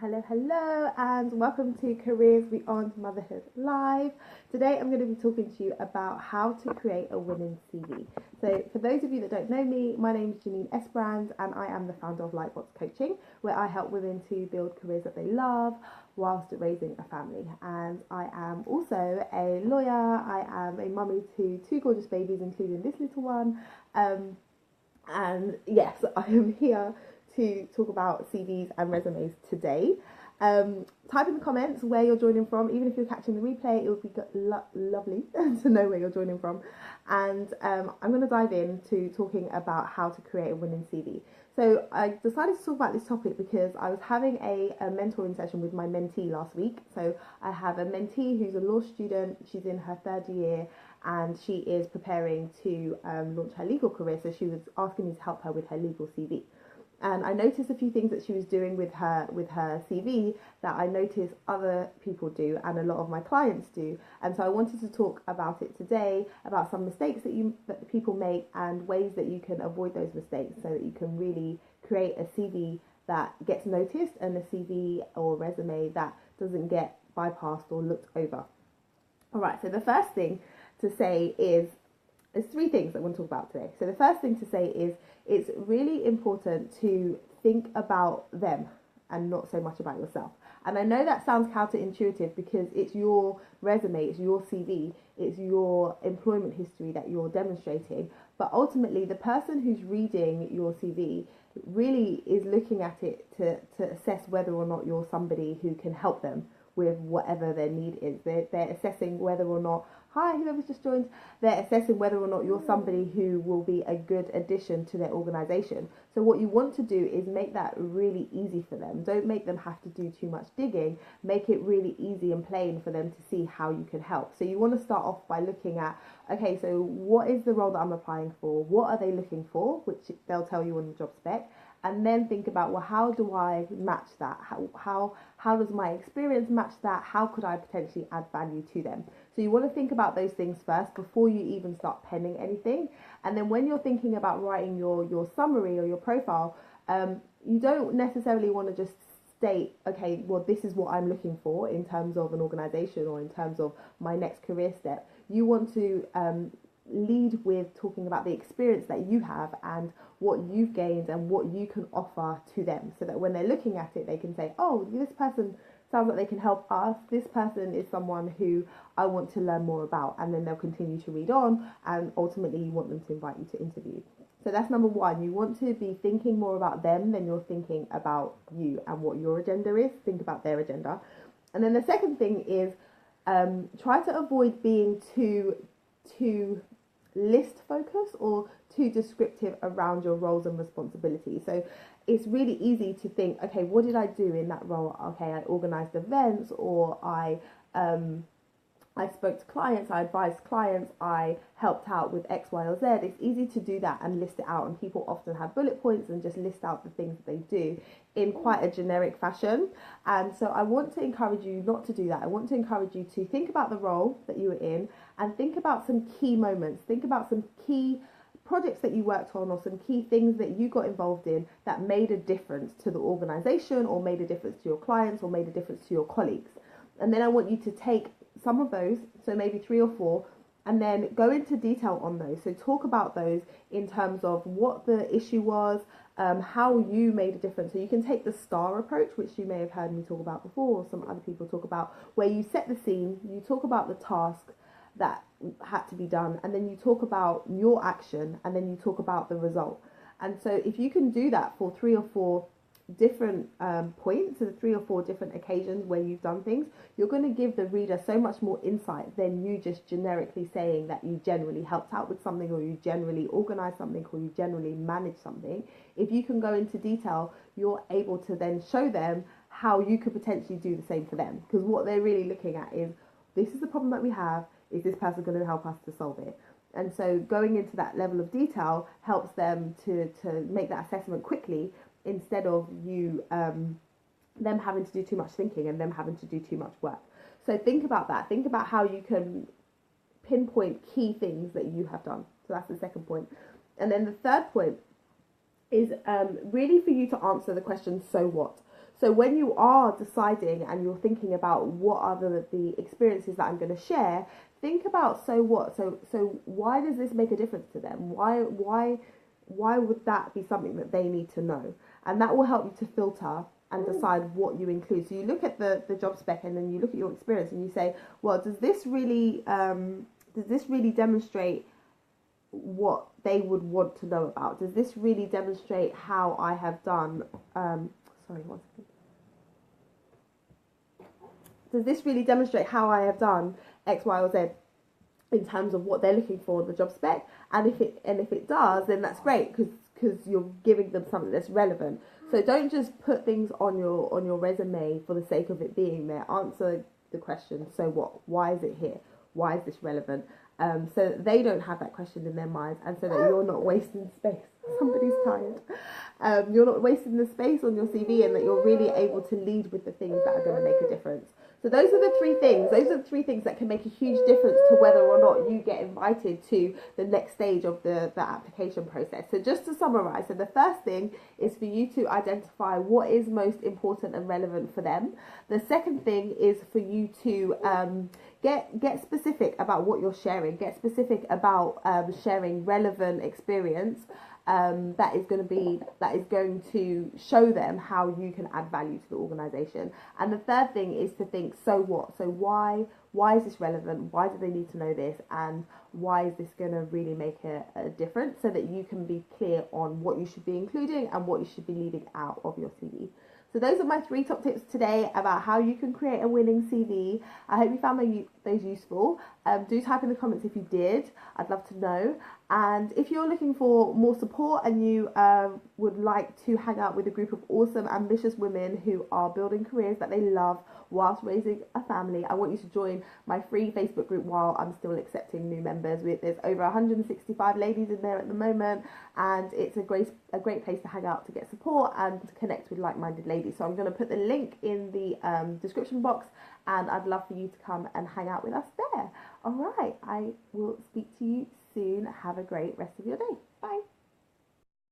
Hello, and welcome to Careers Beyond Motherhood Live. Today, I'm going to be talking to you about how to create a winning CV. So, for those of you that don't know me, my name is Janine Esperand, and I am the founder of Lightbox Coaching, where I help women to build careers that they love whilst raising a family. And I am also a lawyer. I am a mummy to two gorgeous babies, including this little one. And yes, I am here to talk about CVs and resumes today. Type in the comments where you're joining from. Even if you're catching the replay, it would be lovely to know where you're joining from. And I'm going to dive into talking about how to create a winning CV. So I decided to talk about this topic because I was having a mentoring session with my mentee last week. So I have a mentee who's a law student. She's in her third year and she is preparing to launch her legal career. So she was asking me to help her with her legal CV. And I noticed a few things that she was doing with her CV that I noticed other people do and a lot of my clients do. And so I wanted to talk about it today, about some mistakes that people make and ways that you can avoid those mistakes so that you can really create a CV that gets noticed and a CV or resume that doesn't get bypassed or looked over. All right, so the first thing to say is, there's three things I want to talk about today. So the first thing to say is it's really important to think about them and not so much about yourself. And I know that sounds counterintuitive because it's your resume, it's your CV, it's your employment history that you're demonstrating. But ultimately, the person who's reading your CV really is looking at it to assess whether or not you're somebody who can help them with whatever their need is. They're assessing whether or not, hi, whoever's just joined, they're assessing whether or not you're somebody who will be a good addition to their organisation. So what you want to do is make that really easy for them. Don't make them have to do too much digging. Make it really easy and plain for them to see how you can help. So you want to start off by looking at, okay, so what is the role that I'm applying for? What are they looking for? Which they'll tell you on the job spec. And then think about, well, how do I match that? How does my experience match that? How could I potentially add value to them? So you want to think about those things first before you even start penning anything. And then when you're thinking about writing your summary or your profile, you don't necessarily want to just state, okay, well, this is what I'm looking for in terms of an organization or in terms of my next career step. You want to lead with talking about the experience that you have and what you've gained and what you can offer to them, so that when they're looking at it, they can say, oh, this person sounds like they can help us. This person is someone who I want to learn more about. And then they'll continue to read on, and ultimately you want them to invite you to interview. So that's number one. You want to be thinking more about them than you're thinking about you and what your agenda is. Think about their agenda. And then the second thing is try to avoid being too list focused or too descriptive around your roles and responsibilities. So it's really easy to think, okay, what did I do in that role? Okay, I organized events, or I spoke to clients, I advised clients, I helped out with X, Y, or Z. It's easy to do that and list it out, and people often have bullet points and just list out the things that they do in quite a generic fashion. And so I want to encourage you not to do that. I want to encourage you to think about the role that you were in and think about some key moments. Think about some key projects that you worked on or some key things that you got involved in that made a difference to the organization or made a difference to your clients or made a difference to your colleagues. And then I want you to take some of those, so maybe 3 or 4, and then go into detail on those. So talk about those in terms of what the issue was, how you made a difference. So you can take the STAR approach, which you may have heard me talk about before, or some other people talk about, where you set the scene, you talk about the task that had to be done, and then you talk about your action, and then you talk about the result. And so if you can do that for 3 or 4 different points, so 3 or 4 different occasions where you've done things, you're going to give the reader so much more insight than you just generically saying that you generally helped out with something, or you generally organized something, or you generally managed something. If you can go into detail, you're able to then show them how you could potentially do the same for them, because what they're really looking at is, this is the problem that we have, is this person going to help us to solve it? And so going into that level of detail helps them to make that assessment quickly, instead of you them having to do too much thinking and them having to do too much work. So think about that. Think about how you can pinpoint key things that you have done. So that's the second point. And then the third point is really for you to answer the question, so what? So when you are deciding and you're thinking about what are the experiences that I'm going to share, think about, so what? So why does this make a difference to them? Why would that be something that they need to know? And that will help you to filter and decide what you include. So you look at the job spec, and then you look at your experience, and you say, well, does this really demonstrate what they would want to know about? Does this really demonstrate how I have done sorry, one second. Does this really demonstrate how I have done X, Y, or Z in terms of what they're looking for in the job spec? And if it does, then that's great, because you're giving them something that's relevant. So don't just put things on your resume for the sake of it being there. Answer the question, so what? Why is it here? Why is this relevant? So that they don't have that question in their minds, and so that you're not wasting space. Somebody's tired. You're not wasting the space on your CV, and that you're really able to lead with the things that are going to make a difference. So those are the three things. Those are the three things that can make a huge difference to whether or not you get invited to the next stage of the application process. So just to summarize, so the first thing is for you to identify what is most important and relevant for them. The second thing is for you to get specific about what you're sharing. Get specific about sharing relevant experience that is going to show them how you can add value to the organization. And the third thing is to think, so what? So why is this relevant? Why do they need to know this? And why is this going to really make a difference, so that you can be clear on what you should be including and what you should be leaving out of your CV. So those are my 3 top tips today about how you can create a winning CV. I hope you found those useful. Do type in the comments if you did. I'd love to know. And if you're looking for more support and you would like to hang out with a group of awesome, ambitious women who are building careers that they love whilst raising a family, I want you to join my free Facebook group while I'm still accepting new members. There's over 165 ladies in there at the moment, and it's a great place to hang out, to get support and to connect with like-minded ladies. So I'm going to put the link in the description box, and I'd love for you to come and hang out with us there. All right, I will speak to you soon. Have a great rest of your day.